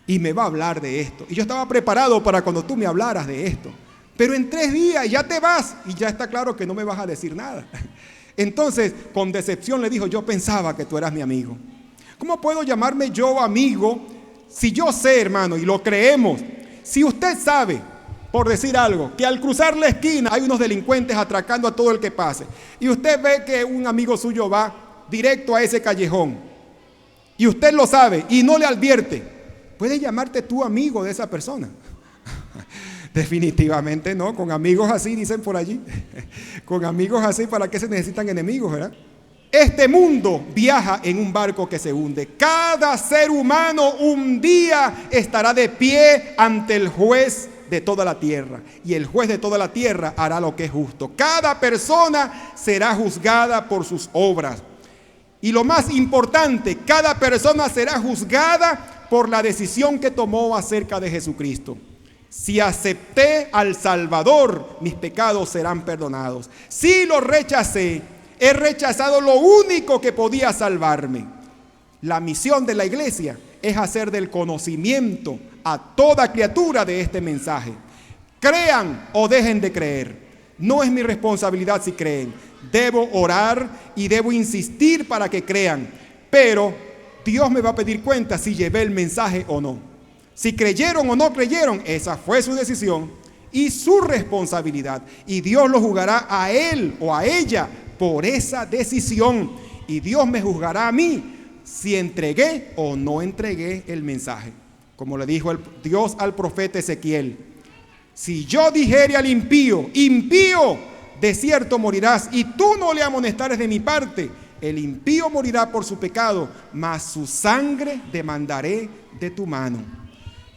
Speaker 2: y me va a hablar de esto. Y yo estaba preparado para cuando tú me hablaras de esto. Pero en 3 días ya te vas y ya está claro que no me vas a decir nada. Entonces, con decepción le dijo: yo pensaba que tú eras mi amigo. ¿Cómo puedo llamarme yo amigo si yo sé, hermano, y lo creemos? Si usted sabe, por decir algo, que al cruzar la esquina hay unos delincuentes atracando a todo el que pase, y usted ve que un amigo suyo va directo a ese callejón, y usted lo sabe y no le advierte, ¿puedes llamarte tú amigo de esa persona? Definitivamente no. Con amigos así, dicen por allí, con amigos así, ¿para qué se necesitan enemigos, verdad? Este mundo viaja en un barco que se hunde. Cada ser humano un día estará de pie ante el juez de toda la tierra, y el juez de toda la tierra hará lo que es justo. Cada persona será juzgada por sus obras. Y lo más importante, cada persona será juzgada por la decisión que tomó acerca de Jesucristo. Si acepté al Salvador, mis pecados serán perdonados. Si lo rechacé, he rechazado lo único que podía salvarme. La misión de la iglesia es hacer del conocimiento a toda criatura de este mensaje. Crean o dejen de creer. No es mi responsabilidad si creen. Debo orar y debo insistir para que crean. Pero Dios me va a pedir cuenta si llevé el mensaje o no. Si creyeron o no creyeron, esa fue su decisión y su responsabilidad. Y Dios lo juzgará a él o a ella por esa decisión. Y Dios me juzgará a mí si entregué o no entregué el mensaje. Como le dijo Dios al profeta Ezequiel: si yo dijere al impío, impío, de cierto morirás, y tú no le amonestares de mi parte, el impío morirá por su pecado, mas su sangre demandaré de tu mano.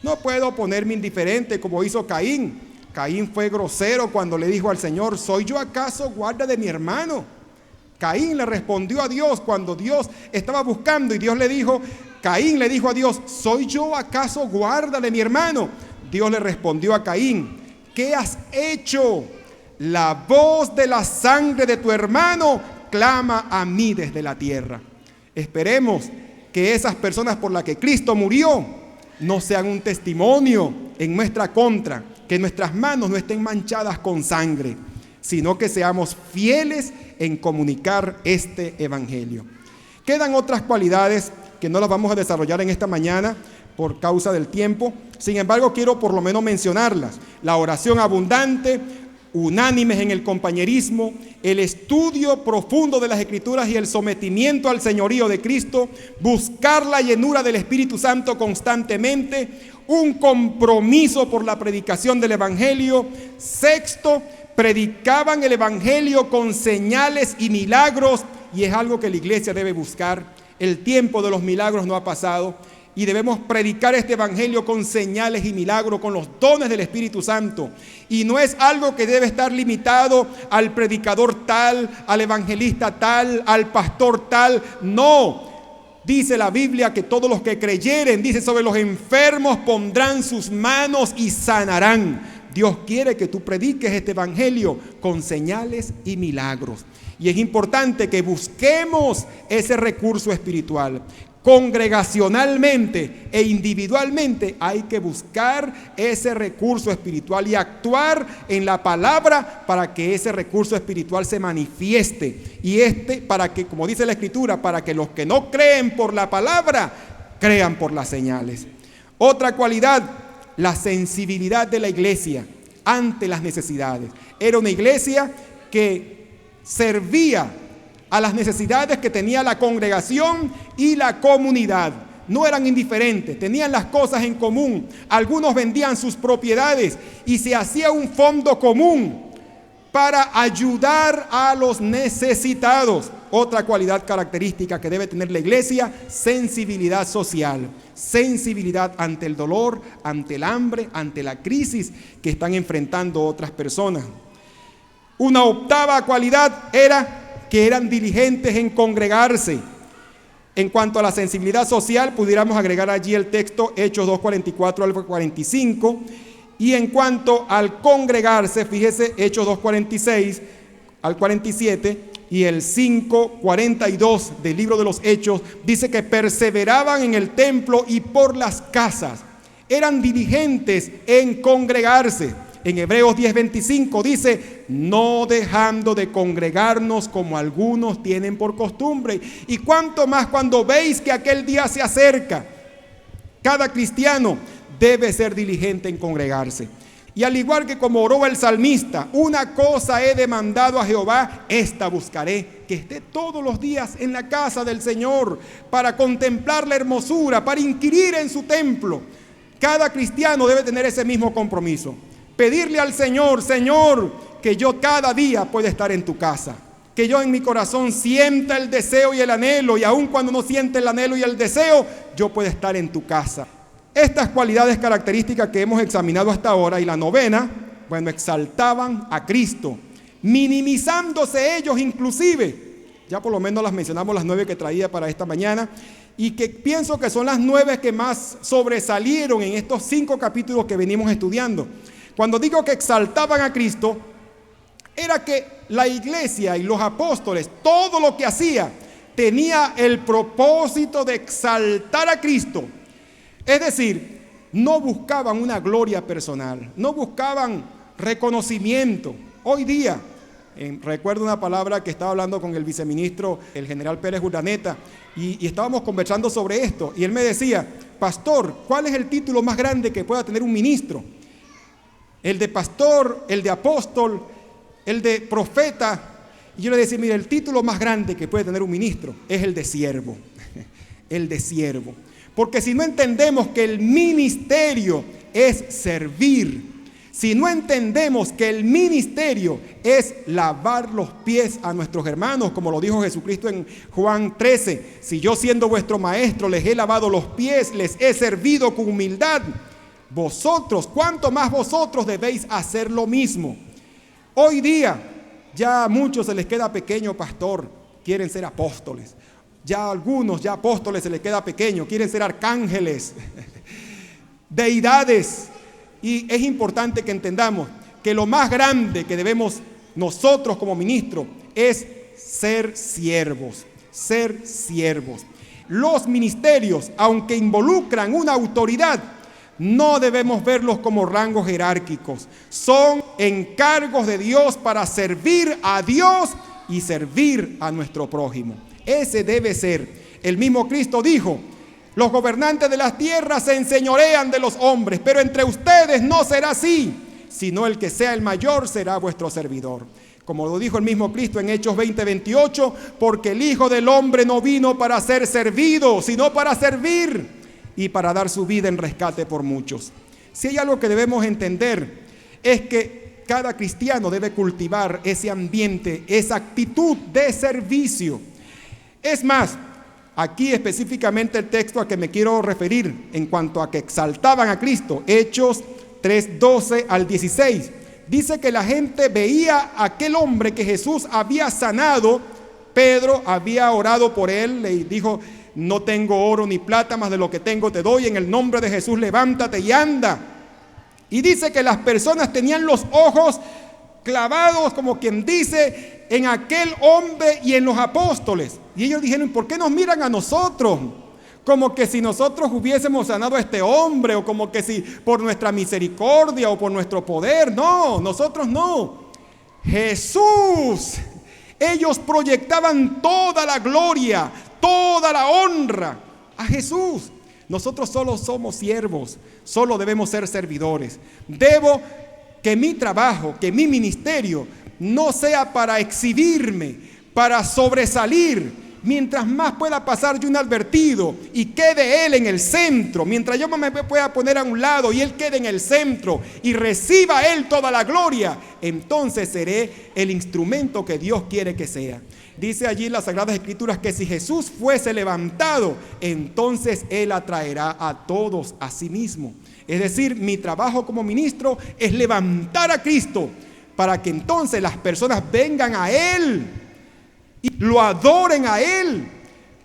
Speaker 2: No puedo ponerme indiferente como hizo Caín. Caín fue grosero cuando le dijo al Señor: ¿soy yo acaso guarda de mi hermano? Caín le respondió a Dios cuando Dios estaba buscando, y Dios le dijo, Caín le dijo a Dios: ¿soy yo acaso guarda de mi hermano? Dios le respondió a Caín: ¿qué has hecho? La voz de la sangre de tu hermano clama a mí desde la tierra. Esperemos que esas personas por las que Cristo murió no sean un testimonio en nuestra contra, que nuestras manos no estén manchadas con sangre, sino que seamos fieles en comunicar este evangelio. Quedan otras cualidades que no las vamos a desarrollar en esta mañana por causa del tiempo. Sin embargo, quiero por lo menos mencionarlas: la oración abundante, unánimes en el compañerismo, el estudio profundo de las Escrituras y el sometimiento al señorío de Cristo, buscar la llenura del Espíritu Santo constantemente, un compromiso por la predicación del evangelio. Sexto, predicaban el evangelio con señales y milagros, y es algo que la iglesia debe buscar. El tiempo de los milagros no ha pasado y debemos predicar este evangelio con señales y milagros, con los dones del Espíritu Santo. Y no es algo que debe estar limitado al predicador tal, al evangelista tal, al pastor tal. No. Dice la Biblia que todos los que creyeren, dice, sobre los enfermos pondrán sus manos y sanarán. Dios quiere que tú prediques este evangelio con señales y milagros. Y es importante que busquemos ese recurso espiritual. Congregacionalmente e individualmente hay que buscar ese recurso espiritual y actuar en la palabra para que ese recurso espiritual se manifieste. Y para que, como dice la Escritura, para que los que no creen por la palabra, crean por las señales. Otra cualidad: la sensibilidad de la iglesia ante las necesidades. Era una iglesia que servía a las necesidades que tenía la congregación y la comunidad. No eran indiferentes, tenían las cosas en común. Algunos vendían sus propiedades y se hacía un fondo común para ayudar a los necesitados. Otra cualidad característica que debe tener la iglesia: sensibilidad social, sensibilidad ante el dolor, ante el hambre, ante la crisis que están enfrentando otras personas. Una octava cualidad era que eran diligentes en congregarse. En cuanto a la sensibilidad social, pudiéramos agregar allí el texto Hechos 2:44 al 45. Y en cuanto al congregarse, fíjese, Hechos 2:46 al 47 y el 5:42 del libro de los Hechos, dice que perseveraban en el templo y por las casas. Eran diligentes en congregarse. En Hebreos 10:25 dice: no dejando de congregarnos como algunos tienen por costumbre, y cuanto más cuando veis que aquel día se acerca. Cada cristiano debe ser diligente en congregarse. Y al igual que como oró el salmista, una cosa he demandado a Jehová, esta buscaré, que esté todos los días en la casa del Señor, para contemplar la hermosura, para inquirir en su templo. Cada cristiano debe tener ese mismo compromiso. Pedirle al Señor, Señor, que yo cada día pueda estar en tu casa. Que yo en mi corazón sienta el deseo y el anhelo, y aun cuando no siente el anhelo y el deseo, yo pueda estar en tu casa. Estas cualidades características que hemos examinado hasta ahora, y la novena, bueno, exaltaban a Cristo, minimizándose ellos inclusive. Ya por lo menos las mencionamos, las 9 que traía para esta mañana, y que pienso que son las 9 que más sobresalieron en estos 5 capítulos que venimos estudiando. Cuando digo que exaltaban a Cristo, era que la iglesia y los apóstoles, todo lo que hacía, tenía el propósito de exaltar a Cristo. Es decir, no buscaban una gloria personal, no buscaban reconocimiento. Hoy día, recuerdo una palabra que estaba hablando con el viceministro, el general Pérez Urdaneta, y estábamos conversando sobre esto, y él me decía, pastor, ¿cuál es el título más grande que pueda tener un ministro? El de pastor, el de apóstol, el de profeta. Y yo le decía, mire, el título más grande que puede tener un ministro es el de siervo, el de siervo. Porque si no entendemos que el ministerio es servir, si no entendemos que el ministerio es lavar los pies a nuestros hermanos, como lo dijo Jesucristo en Juan 13, si yo siendo vuestro maestro les he lavado los pies, les he servido con humildad, vosotros, ¿cuánto más vosotros debéis hacer lo mismo? Hoy día ya a muchos se les queda pequeño, pastor, quieren ser apóstoles. Ya a algunos, ya apóstoles se les queda pequeño, quieren ser arcángeles, deidades. Y es importante que entendamos que lo más grande que debemos nosotros como ministros es ser siervos, ser siervos. Los ministerios, aunque involucran una autoridad, no debemos verlos como rangos jerárquicos. Son encargos de Dios para servir a Dios y servir a nuestro prójimo. Ese debe ser. El mismo Cristo dijo, los gobernantes de las tierras se enseñorean de los hombres, pero entre ustedes no será así, sino el que sea el mayor será vuestro servidor. Como lo dijo el mismo Cristo en Hechos 20:28, porque el Hijo del Hombre no vino para ser servido, sino para servir y para dar su vida en rescate por muchos. Si hay algo que debemos entender, es que cada cristiano debe cultivar ese ambiente, esa actitud de servicio. Es más, aquí específicamente el texto a que me quiero referir en cuanto a que exaltaban a Cristo, Hechos 3:12 al 16, dice que la gente veía a aquel hombre que Jesús había sanado. Pedro había orado por él, le dijo, no tengo oro ni plata, más de lo que tengo te doy, en el nombre de Jesús levántate y anda. Y dice que las personas tenían los ojos clavados, como quien dice, en aquel hombre y en los apóstoles. Y ellos dijeron, ¿por qué nos miran a nosotros? Como que si nosotros hubiésemos sanado a este hombre, o como que si por nuestra misericordia o por nuestro poder. No, nosotros no. Jesús. Ellos proyectaban toda la gloria, toda la honra a Jesús. Nosotros solo somos siervos, solo debemos ser servidores. Debo que mi trabajo, que mi ministerio no sea para exhibirme, para sobresalir. Mientras más pueda pasar yo inadvertido y quede Él en el centro, mientras yo me pueda poner a un lado y Él quede en el centro y reciba Él toda la gloria, entonces seré el instrumento que Dios quiere que sea. Dice allí en las Sagradas Escrituras que si Jesús fuese levantado, entonces Él atraerá a todos a sí mismo. Es decir, mi trabajo como ministro es levantar a Cristo para que entonces las personas vengan a Él y lo adoren a Él.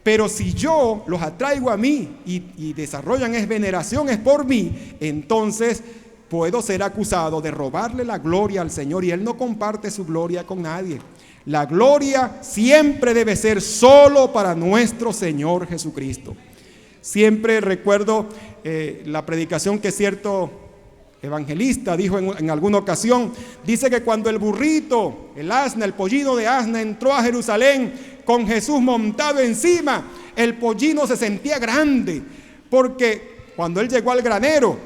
Speaker 2: Pero si yo los atraigo a mí y desarrollan veneración es por mí, entonces puedo ser acusado de robarle la gloria al Señor, y Él no comparte su gloria con nadie. La gloria siempre debe ser solo para nuestro Señor Jesucristo. Siempre recuerdo la predicación que cierto evangelista dijo en alguna ocasión. Dice que cuando el burrito, el asna, el pollino de asna entró a Jerusalén con Jesús montado encima, el pollino se sentía grande, porque cuando él llegó al granero,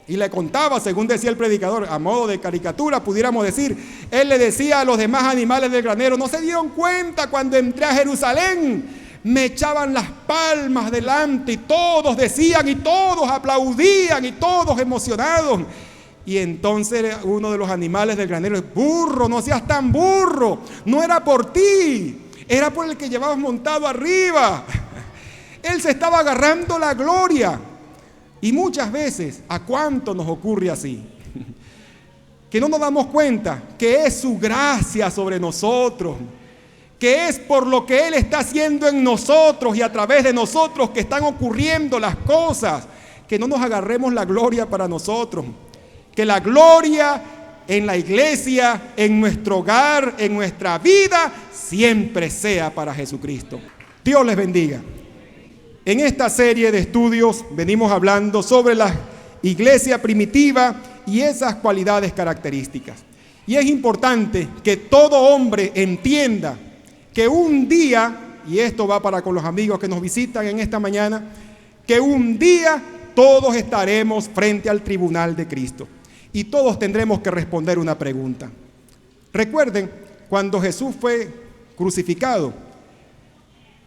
Speaker 2: Y le contaba, según decía el predicador, a modo de caricatura, pudiéramos decir, él le decía a los demás animales del granero: no se dieron cuenta cuando entré a Jerusalén, me echaban las palmas delante y todos decían y todos aplaudían y todos emocionados. Y entonces uno de los animales del granero: burro, no seas tan burro, no era por ti, era por el que llevabas montado arriba. Él se estaba agarrando la gloria. Y muchas veces, ¿a cuánto nos ocurre así? Que no nos damos cuenta que es su gracia sobre nosotros, que es por lo que Él está haciendo en nosotros y a través de nosotros que están ocurriendo las cosas. Que no nos agarremos la gloria para nosotros, que la gloria en la iglesia, en nuestro hogar, en nuestra vida, siempre sea para Jesucristo. Dios les bendiga. En esta serie de estudios venimos hablando sobre la iglesia primitiva y esas cualidades características. Y es importante que todo hombre entienda que un día, y esto va para con los amigos que nos visitan en esta mañana, que un día todos estaremos frente al tribunal de Cristo y todos tendremos que responder una pregunta. Recuerden, cuando Jesús fue crucificado,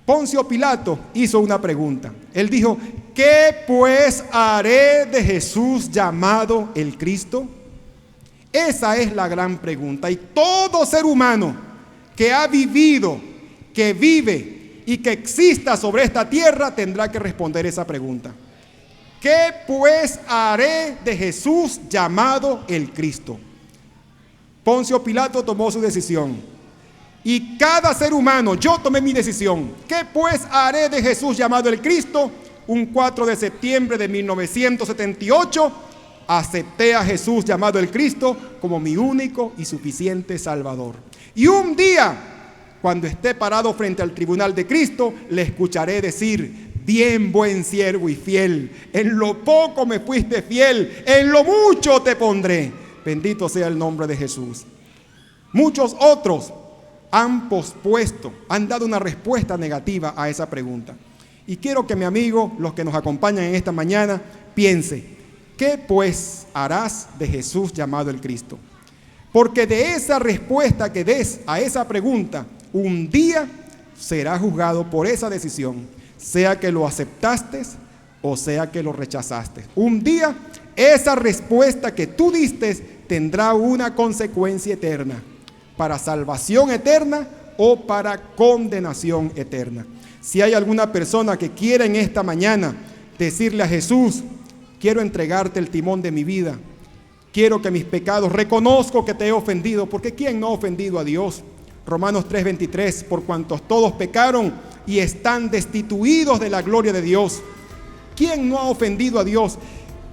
Speaker 2: Poncio Pilato hizo una pregunta. Él dijo: ¿qué pues haré de Jesús llamado el Cristo? Esa es la gran pregunta. Y todo ser humano que ha vivido, que vive y que exista sobre esta tierra tendrá que responder esa pregunta. ¿Qué pues haré de Jesús llamado el Cristo? Poncio Pilato tomó su decisión. Y cada ser humano, yo tomé mi decisión. ¿Qué pues haré de Jesús llamado el Cristo? Un 4 de septiembre de 1978, acepté a Jesús llamado el Cristo como mi único y suficiente Salvador. Y un día, cuando esté parado frente al tribunal de Cristo, le escucharé decir: bien, buen siervo y fiel, en lo poco me fuiste fiel, en lo mucho te pondré. Bendito sea el nombre de Jesús. Muchos otros han pospuesto, han dado una respuesta negativa a esa pregunta. Y quiero que mi amigo, los que nos acompañan en esta mañana, piense: ¿qué pues harás de Jesús llamado el Cristo? Porque de esa respuesta que des a esa pregunta, un día será juzgado por esa decisión, sea que lo aceptaste o sea que lo rechazaste. Un día esa respuesta que tú diste tendrá una consecuencia eterna, para salvación eterna o para condenación eterna. Si hay alguna persona que quiera en esta mañana decirle a Jesús: quiero entregarte el timón de mi vida, quiero que mis pecados, reconozco que te he ofendido, porque ¿quién no ha ofendido a Dios? Romanos 3:23, por cuantos todos pecaron y están destituidos de la gloria de Dios. ¿Quién no ha ofendido a Dios?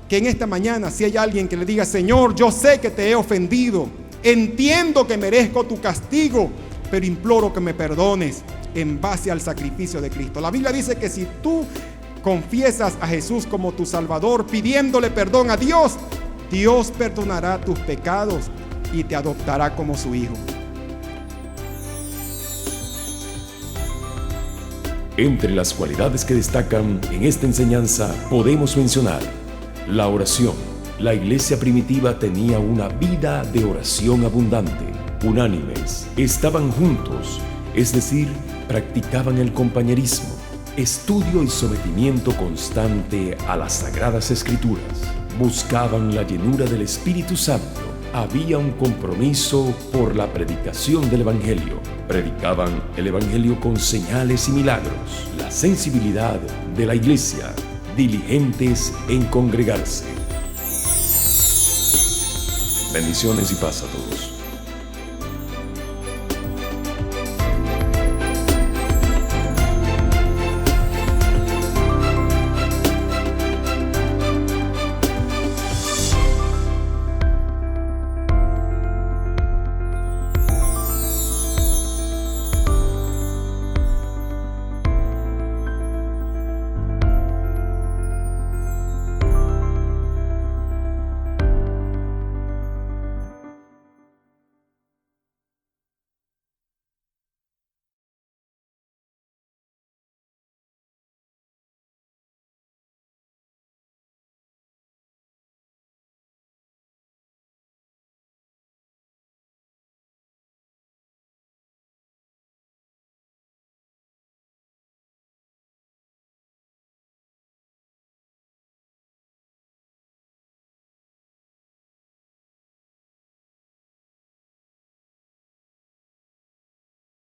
Speaker 2: Que en esta mañana, si hay alguien que le diga: Señor, yo sé que te he ofendido, entiendo que merezco tu castigo, pero imploro que me perdones en base al sacrificio de Cristo. La Biblia dice que si tú confiesas a Jesús como tu Salvador, pidiéndole perdón a Dios, Dios perdonará tus pecados y te adoptará como su hijo.
Speaker 1: Entre las cualidades que destacan en esta enseñanza podemos mencionar la oración. La iglesia primitiva tenía una vida de oración abundante, unánimes, estaban juntos, es decir, practicaban el compañerismo, estudio y sometimiento constante a las Sagradas Escrituras, buscaban la llenura del Espíritu Santo, había un compromiso por la predicación del Evangelio, predicaban el Evangelio con señales y milagros, la sensibilidad de la iglesia, diligentes en congregarse. Bendiciones y paz a todos.